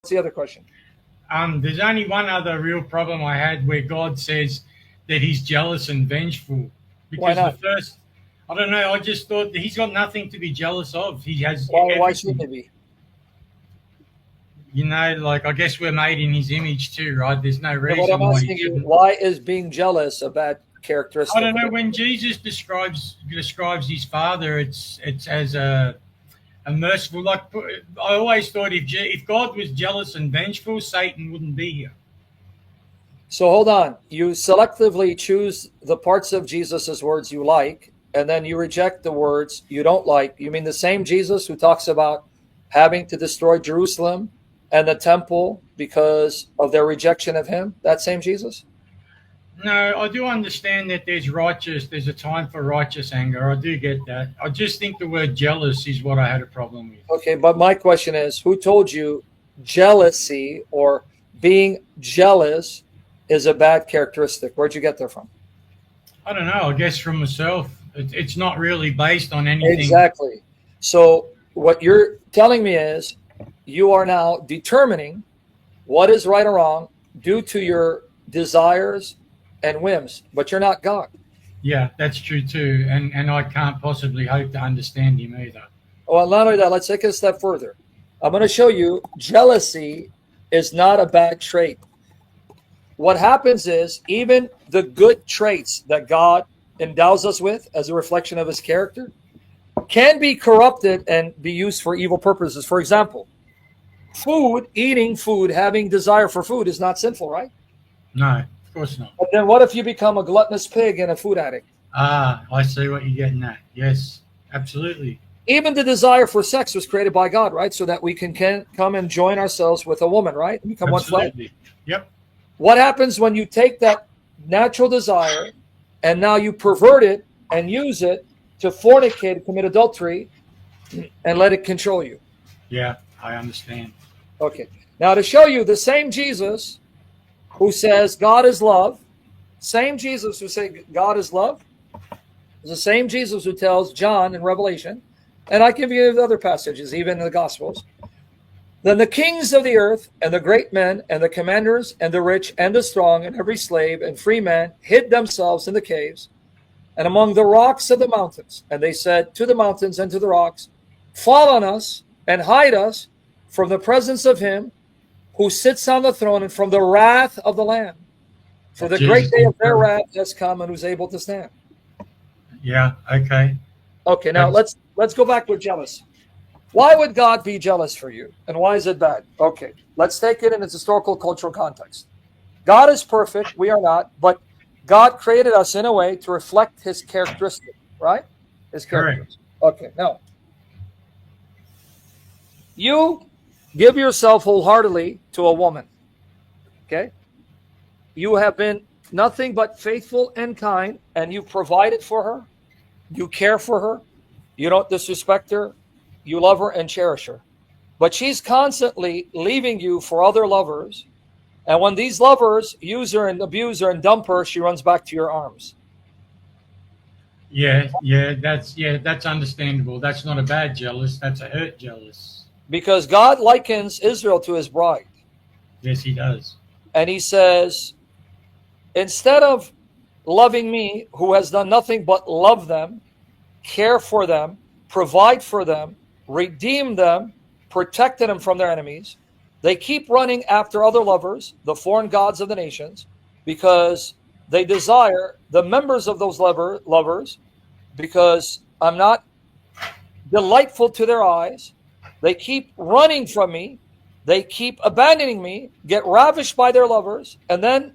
the other question? There's only one other real problem I had where God says that he's jealous and vengeful. Why Because not? the first, I don't know, I just thought that he's got nothing to be jealous of. He has Why shouldn't everything. it be? You know, like I guess we're made in his image too, right? There's no And what I'm reason why he asking you, shouldn't. why is being jealous a bad I characteristic? don't know. When Jesus describes his father, it's as a merciful. Like I always thought, if God was jealous and vengeful, Satan wouldn't be here. So hold on. You selectively choose the parts of Jesus' words you like, and then you reject the words you don't like. You mean the same Jesus who talks about having to destroy Jerusalem and the temple because of their rejection of him? That same Jesus? No, I do understand that there's a time for righteous anger. I do get that. I just think the word jealous is what I had a problem with. Okay, but my question is, who told you jealousy or being jealous is a bad characteristic? Where'd you get that from? I don't know. I guess from myself, it's not really based on anything. Exactly. So what you're telling me is you are now determining what is right or wrong due to your desires and whims, but you're not God. Yeah, that's true too. And I can't possibly hope to understand him either. Well, not only that, let's take it a step further. I'm going to show you jealousy is not a bad trait. What happens is even the good traits that God endows us with as a reflection of his character can be corrupted and be used for evil purposes. For example, eating food, having desire for food is not sinful, right? No, of course not. But then what if you become a gluttonous pig and a food addict? Ah, I see what you're getting at. Yes, absolutely. Even the desire for sex was created by God, right? So that we can come and join ourselves with a woman, right? And become one flesh. Absolutely. Yep. What happens when you take that natural desire and now you pervert it and use it to fornicate, commit adultery, and let it control you? Yeah, I understand. Okay. Now to show you the same Jesus who says God is love, same Jesus who says God is love, is the same Jesus who tells John in Revelation, and I can give you other passages, even in the Gospels, then the kings of the earth and the great men and the commanders and the rich and the strong and every slave and free man hid themselves in the caves and among the rocks of the mountains. And they said to the mountains and to the rocks, fall on us and hide us from the presence of him who sits on the throne and from the wrath of the Lamb. For the great day of their wrath has come and who's able to stand. Yeah, okay. Okay, now let's go back with jealous. Why would God be jealous for you? And why is it bad? Okay, let's take it in its historical, cultural context. God is perfect. We are not. But God created us in a way to reflect his characteristic, right? His characteristics. Okay, now, you give yourself wholeheartedly to a woman. Okay? You have been nothing but faithful and kind, and you provided for her. You care for her. You don't disrespect her. You love her and cherish her. But she's constantly leaving you for other lovers. And when these lovers use her and abuse her and dump her, she runs back to your arms. Yeah, that's understandable. That's not a bad jealous. That's a hurt jealous. Because God likens Israel to his bride. Yes, he does. And he says, instead of loving me, who has done nothing but love them, care for them, provide for them, redeem them, protected them from their enemies, they keep running after other lovers, the foreign gods of the nations, because they desire the members of those lovers, because I'm not delightful to their eyes. They keep running from me. They keep abandoning me, get ravished by their lovers, and then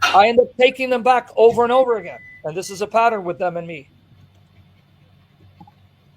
I end up taking them back over and over again. And this is a pattern with them and me.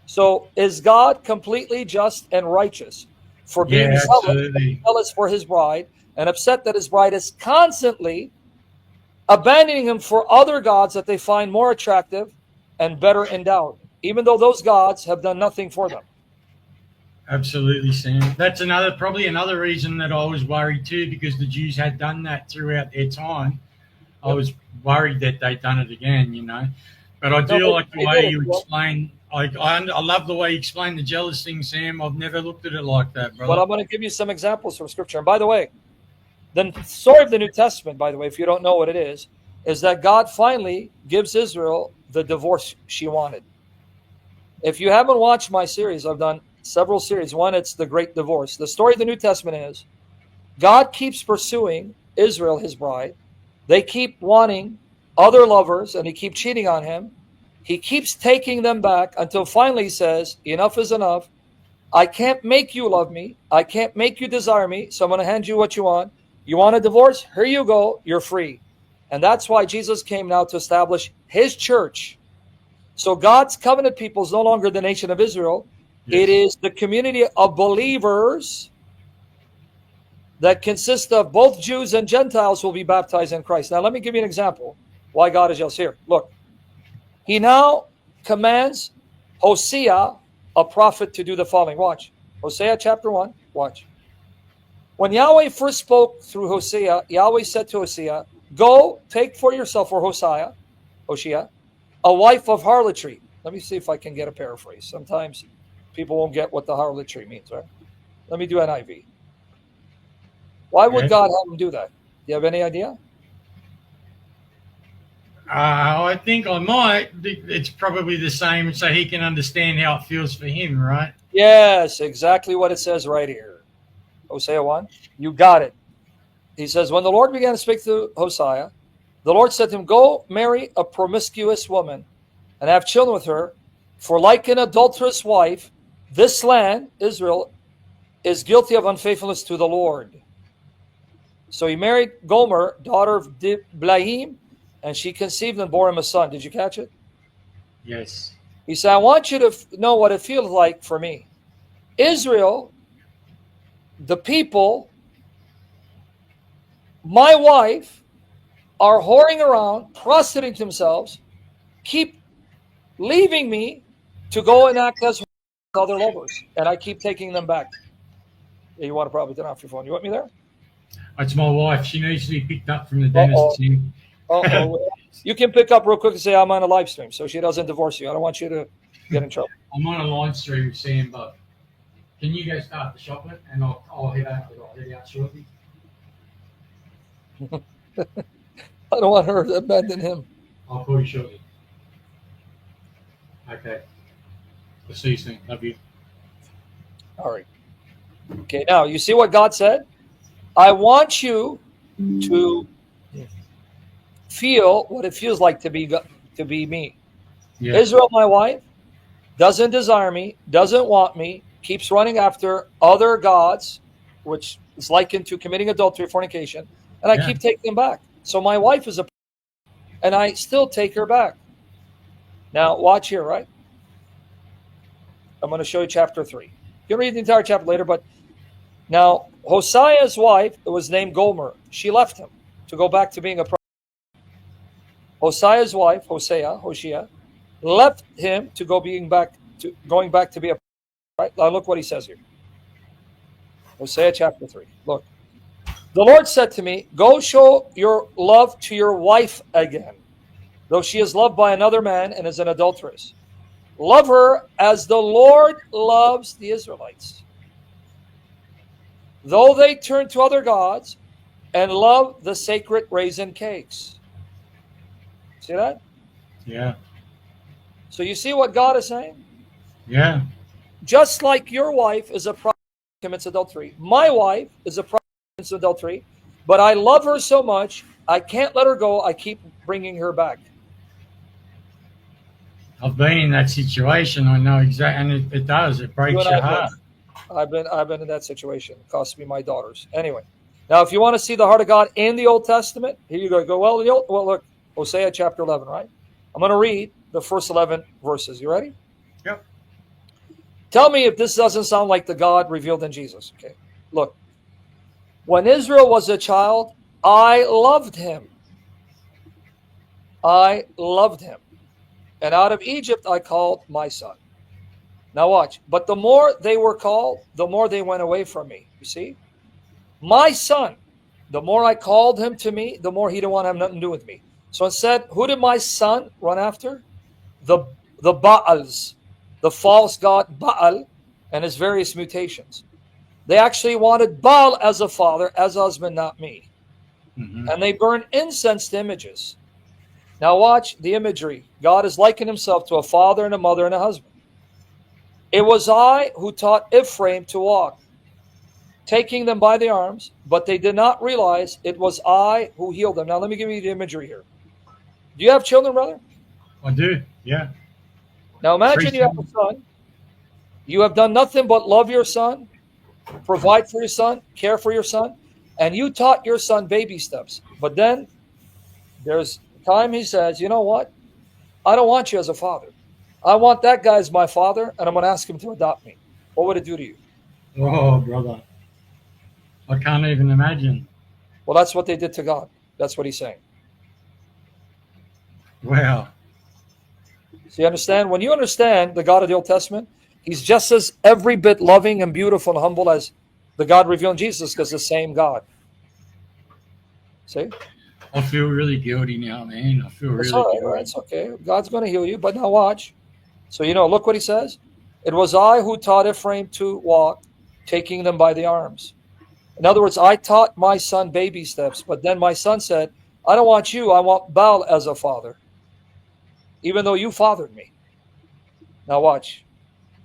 So is God completely just and righteous for being jealous for his bride and upset that his bride is constantly abandoning him for other gods that they find more attractive and better endowed, even though those gods have done nothing for them? Absolutely, Sam. That's probably another reason that I was worried too, because the Jews had done that throughout their time. I was worried that they'd done it again, But I do like the way you explain. I love the way you explain the jealous thing, Sam. I've never looked at it like that, brother. But I'm going to give you some examples from Scripture. And by the way, the story of the New Testament, by the way, if you don't know what it is that God finally gives Israel the divorce she wanted. If you haven't watched my series, I've done several series. One, it's the Great Divorce. The story of the New Testament is God keeps pursuing Israel, his bride. They keep wanting other lovers, and he keeps cheating on him. He keeps taking them back until finally he says, enough is enough. I can't make you love me. I can't make you desire me, so I'm going to hand you what you want. You want a divorce? Here you go. You're free. And that's why Jesus came now to establish his church. So God's covenant people is no longer the nation of Israel. Yes. It is the community of believers that consists of both Jews and Gentiles who will be baptized in Christ. Now, let me give you an example why God is jealous here. Look, he now commands Hosea, a prophet, to do the following. Watch. Hosea chapter 1. Watch. When Yahweh first spoke through Hosea, Yahweh said to Hosea, go take for yourself, or Hosea, a wife of harlotry. Let me see if I can get a paraphrase. Sometimes people won't get what the harlotry means, right? Let me do NIV. Why would God have him do that? Do you have any idea? I think I might. It's probably the same, so he can understand how it feels for him, right? Yes, exactly what it says right here. Hosea 1. You got it. He says, when the Lord began to speak to Hosea, the Lord said to him, go marry a promiscuous woman and have children with her, for like an adulterous wife, this land, Israel, is guilty of unfaithfulness to the Lord. So he married Gomer, daughter of Diblaim, and she conceived and bore him a son. Did you catch it? Yes. He said, I want you to know what it feels like for me. Israel, the people, my wife, are whoring around, prostituting themselves, keep leaving me to go and act as other lovers, and I keep taking them back. Yeah, you want to probably turn off your phone. You want me there? It's my wife. She needs to be picked up from the dentist. You can pick up real quick and say, I'm on a live stream, so she doesn't divorce you. I don't want you to get in trouble. I'm on a live stream with Sam, but can you go start the chocolate, and I'll head out shortly. I don't want her to abandon him. I'll call you shortly. Okay. I'll see you soon. Love you. All right. Okay, now you see what God said? I want you to feel what it feels like to be me. Yeah. Israel, my wife, doesn't desire me, doesn't want me, keeps running after other gods, which is likened to committing adultery, fornication, and I keep taking them back. So my wife is and I still take her back. Now, watch here, right? I'm going to show you chapter 3. You can read the entire chapter later, but now Hosea's wife was named Gomer. She left him to go back to being a prophet. Hosea's wife, Hosea, left him to going back to be a prophet. Right? Now look what he says here. Hosea chapter 3. Look. The Lord said to me, go show your love to your wife again, though she is loved by another man and is an adulteress. Love her as the Lord loves the Israelites. Though they turn to other gods and love the sacred raisin cakes. See that? Yeah. So you see what God is saying? Yeah. Just like your wife is a prophet who commits adultery, my wife is a prophet who commits adultery, but I love her so much, I can't let her go. I keep bringing her back. I've been in that situation. I know exactly, and it does. It breaks your heart. I've been in that situation. It cost me my daughters. Anyway, now if you want to see the heart of God in the Old Testament, here you go. Well, look, Hosea chapter 11, right? I'm going to read the first 11 verses. You ready? Yep. Tell me if this doesn't sound like the God revealed in Jesus. Okay. Look, when Israel was a child, I loved him. I loved him. And out of Egypt I called my son. Now watch. But the more they were called, the more they went away from me. You see? My son, the more I called him to me, the more he didn't want to have nothing to do with me. So instead, who did my son run after? The Baals. the false god Baal and his various mutations. They actually wanted Baal as a father, as a husband, not me. And they burn incense to images. Now watch the imagery. God has likened himself to a father and a mother and a husband. It was I who taught Ephraim to walk, taking them by the arms, but they did not realize it was I who healed them. Now let me give you the imagery here. Do you have children, brother? I do, yeah. Now imagine you have a son. You have done nothing but love your son, provide for your son, care for your son, and you taught your son baby steps. But then there's time he says, you know what? I don't want you as a father. I want that guy as my father, and I'm going to ask him to adopt me. What would it do to you? Oh, brother. I can't even imagine. Well, that's what they did to God. That's what he's saying. Wow. So you understand? When you understand the God of the Old Testament, he's just as every bit loving and beautiful and humble as the God revealed in Jesus, because the same God. See? I feel really guilty now, man. I feel really All right, guilty. it's okay. God's going to heal you, but now watch. So, look what he says. It was I who taught Ephraim to walk, taking them by the arms. In other words, I taught my son baby steps, but then my son said, I don't want you, I want Baal as a father, even though you fathered me. Now watch.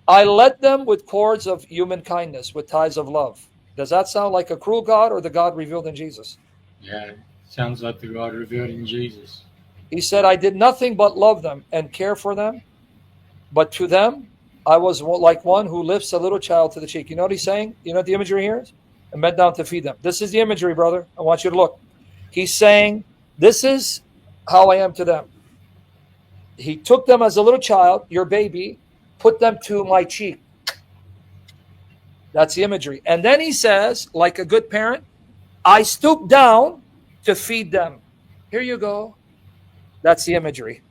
I led them with cords of human kindness, with ties of love. Does that sound like a cruel God or the God revealed in Jesus? Yeah, sounds like the God revealed in Jesus. He said, I did nothing but love them and care for them, but to them, I was like one who lifts a little child to the cheek. You know what he's saying? You know what the imagery here is? And bent down to feed them. This is the imagery, brother. I want you to look. He's saying, this is how I am to them. He took them as a little child, your baby, put them to my cheek. That's the imagery. And then he says, like a good parent, I stoop down to feed them. Here you go. That's the imagery.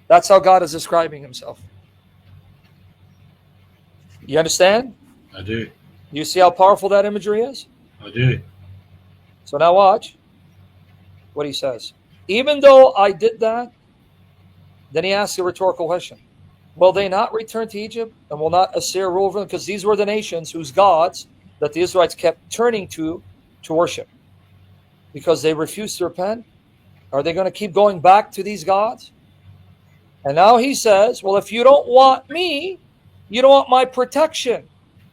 That's how God is describing himself. You understand? I do. You see how powerful that imagery is? I do. So now watch what he says. Even though I did that, then he asks a rhetorical question. Will they not return to Egypt, and will not Assyria rule over them? Because these were the nations whose gods that the Israelites kept turning to worship. Because they refused to repent. Are they going to keep going back to these gods? And now he says, well, if you don't want me, you don't want my protection.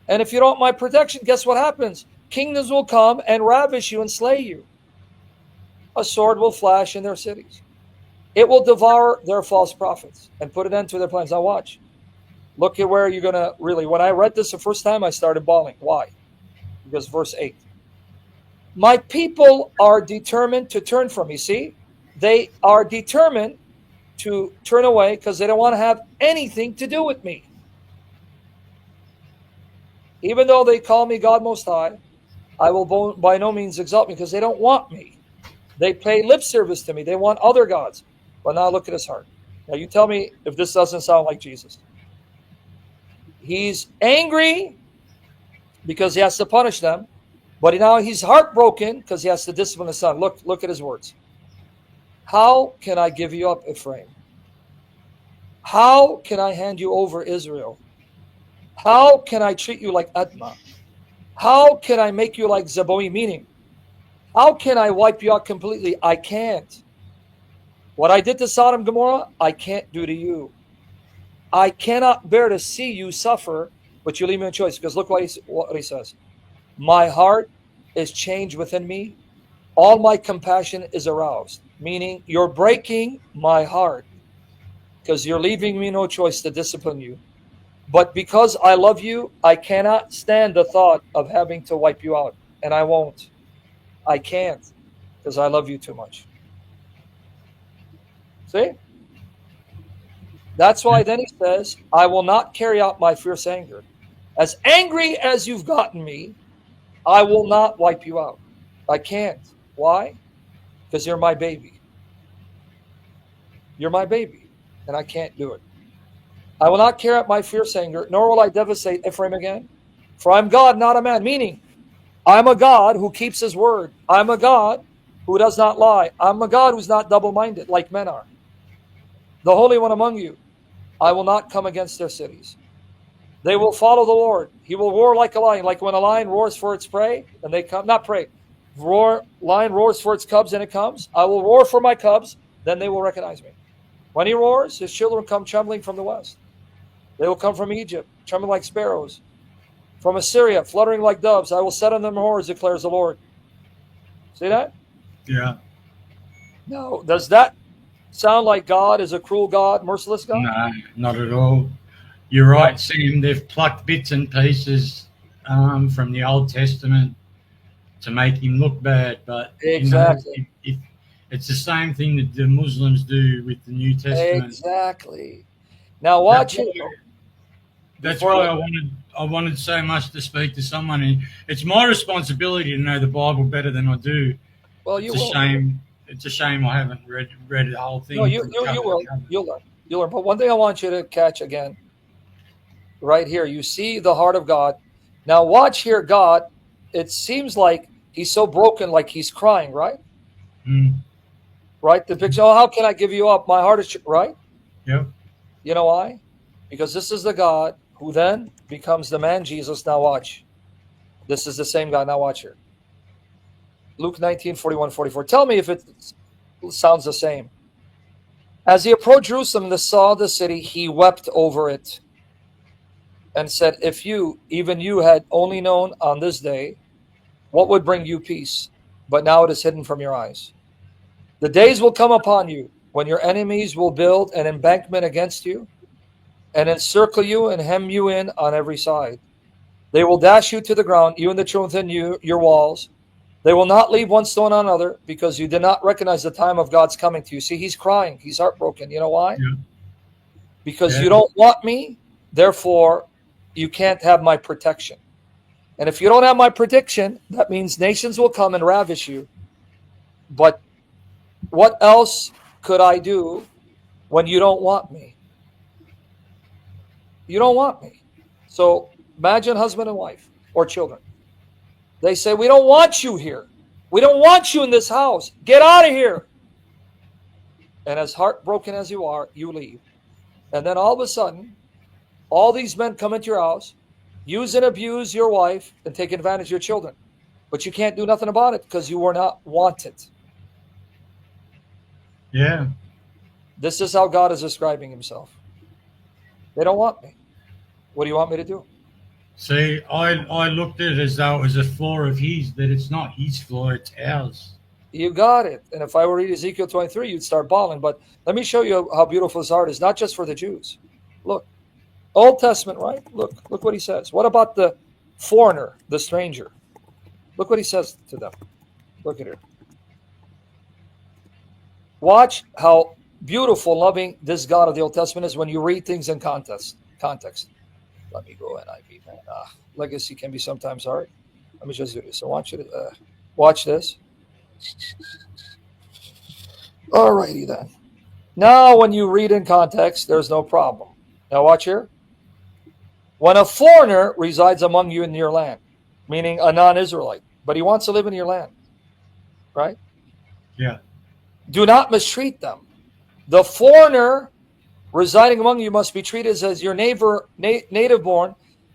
And if you don't want my protection, guess what happens? Kingdoms will come and ravish you and slay you. A sword will flash in their cities. It will devour their false prophets and put an end to their plans. Now watch. Look at where you're going to really... When I read this the first time, I started bawling. Why? Because verse 8. My people are determined to turn from me. See? They are determined to turn away because they don't want to have anything to do with me. Even though they call me God Most High, I will by no means exalt me because they don't want me. They pay lip service to me. They want other gods. But now look at his heart. Now you tell me if this doesn't sound like Jesus. He's angry because he has to punish them. But now he's heartbroken because he has to discipline his son. Look at his words. How can I give you up, Ephraim? How can I hand you over, Israel? How can I treat you like Admah? How can I make you like Zeboim? Meaning, how can I wipe you out completely? I can't. What I did to Sodom and Gomorrah, I can't do to you. I cannot bear to see you suffer, but you leave me a choice. Because look what he says. My heart is changed within me. All my compassion is aroused. Meaning, you're breaking my heart because you're leaving me no choice to discipline you. But because I love you, I cannot stand the thought of having to wipe you out. And I won't. I can't because I love you too much. See? That's why then he says, I will not carry out my fierce anger. As angry as you've gotten me, I will not wipe you out. I can't. Why? Because you're my baby. You're my baby, and I can't do it. I will not carry out my fierce anger, nor will I devastate Ephraim again. For I'm God, not a man. Meaning, I'm a God who keeps his word. I'm a God who does not lie. I'm a God who's not double-minded like men are. The Holy One among you. I will not come against their cities. They will follow the Lord. He will roar like a lion, like when a lion roars for its prey, and they come, not prey, lion roars for its cubs and it comes. I will roar for my cubs, then they will recognize me. When he roars, his children come trembling from the west. They will come from Egypt, trembling like sparrows. From Assyria, fluttering like doves. I will set on them horns, declares the Lord. See that? Yeah. Now, does that sound like God is a cruel God, merciless God? No, not at all. You're right, Sam. They've plucked bits and pieces from the Old Testament to make him look bad, but exactly, it's the same thing that the Muslims do with the New Testament. Exactly. Now watch it. That's why I wanted so much to speak to someone. And it's my responsibility to know the Bible better than I do. Well, you will. It's a shame I haven't read the whole thing. No, you will. You'll learn. You'll learn. But one thing I want you to catch again, right here, you see the heart of God. Now watch here, God. It seems like he's so broken, like he's crying, right? Right? The picture, oh, how can I give you up? My heart is, right? Yeah. You know why? Because this is the God who then becomes the man Jesus. Now watch. This is the same God. Now watch here. Luke 19, 41, 44. Tell me if it sounds the same. As he approached Jerusalem and saw the city, he wept over it and said, if you, even you, had only known on this day what would bring you peace, but now it is hidden from your eyes. The days will come upon you when your enemies will build an embankment against you and encircle you and hem you in on every side. They will dash you to the ground, you and the children within you, your walls. They will not leave one stone on another because you did not recognize the time of God's coming to you. See, he's crying. He's heartbroken. You know why? Yeah. Because you don't want me, therefore you can't have my protection. And if you don't have my protection, that means nations will come and ravish you. But what else could I do when you don't want me? You don't want me. So imagine husband and wife or children. They say, we don't want you here. We don't want you in this house. Get out of here. And as heartbroken as you are, you leave. And then all of a sudden, all these men come into your house, use and abuse your wife, and take advantage of your children. But you can't do nothing about it because you were not wanted. Yeah. This is how God is describing himself. They don't want me. What do you want me to do? See, I looked at it as though it was a flaw of his, that it's not his flaw, it's ours. You got it. And if I were to read Ezekiel 23, you'd start bawling. But let me show you how beautiful his heart is, not just for the Jews. Look, Old Testament, right? Look what he says. What about the foreigner, the stranger? Look what he says to them. Look at it. Watch how beautiful, loving this God of the Old Testament is when you read things in context. Let me go NIV, man. Legacy can be sometimes hard. Let me just do this. I want you to watch this. All righty then. Now, when you read in context, there's no problem. Now, watch here. When a foreigner resides among you in your land, meaning a non-Israelite, but he wants to live in your land, right? Yeah. Do not mistreat them. The foreigner residing among you must be treated as your neighbor, native born.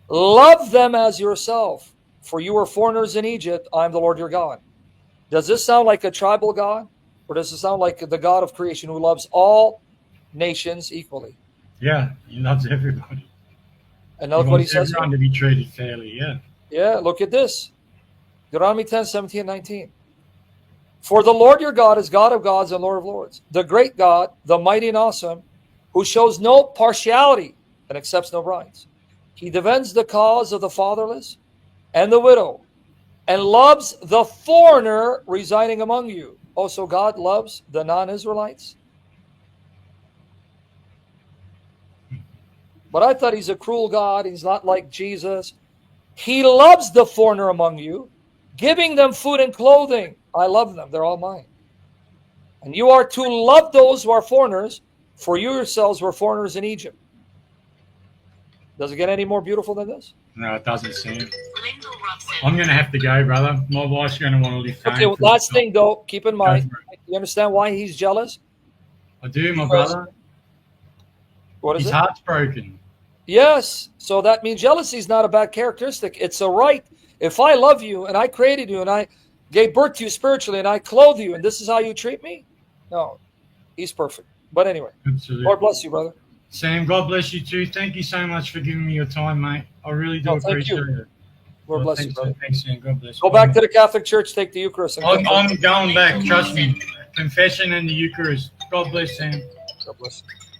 Love them as yourself, for you were foreigners in Egypt. I am the Lord your God. Does this sound like a tribal God? Or does it sound like the God of creation who loves all nations equally? Yeah, he loves everybody. And look what he says. Everyone to be treated fairly, yeah. Yeah, look at this. Deuteronomy 10, 17, and 19. For the Lord your God is God of gods and Lord of lords, the great God, the mighty and awesome, who shows no partiality and accepts no bribes. He defends the cause of the fatherless and the widow, and loves the foreigner residing among you. Also, God loves the non-Israelites. But I thought he's a cruel God. He's not like Jesus. He loves the foreigner among you, giving them food and clothing. I love them. They're all mine. And you are to love those who are foreigners, for you yourselves were foreigners in Egypt. Does it get any more beautiful than this? No, it doesn't seem. I'm going to have to go, brother. My wife's going to want to leave. Okay, last thing, though, keep in mind, you understand why he's jealous? I do, my brother. What is His it? heart's broken. Yes. So that means jealousy is not a bad characteristic. It's a right. If I love you and I created you and I gave birth to you spiritually and I clothe you and this is how you treat me, no, he's perfect. But anyway, Absolutely. Lord bless you, brother. Sam, God bless you too. Thank you so much for giving me your time, mate. I really do appreciate it. Lord bless you, brother. Thanks, Sam. God bless. Go back to the Catholic Church, take the Eucharist. And I'm going back. Trust me. Confession and the Eucharist. God bless, Sam. God bless you.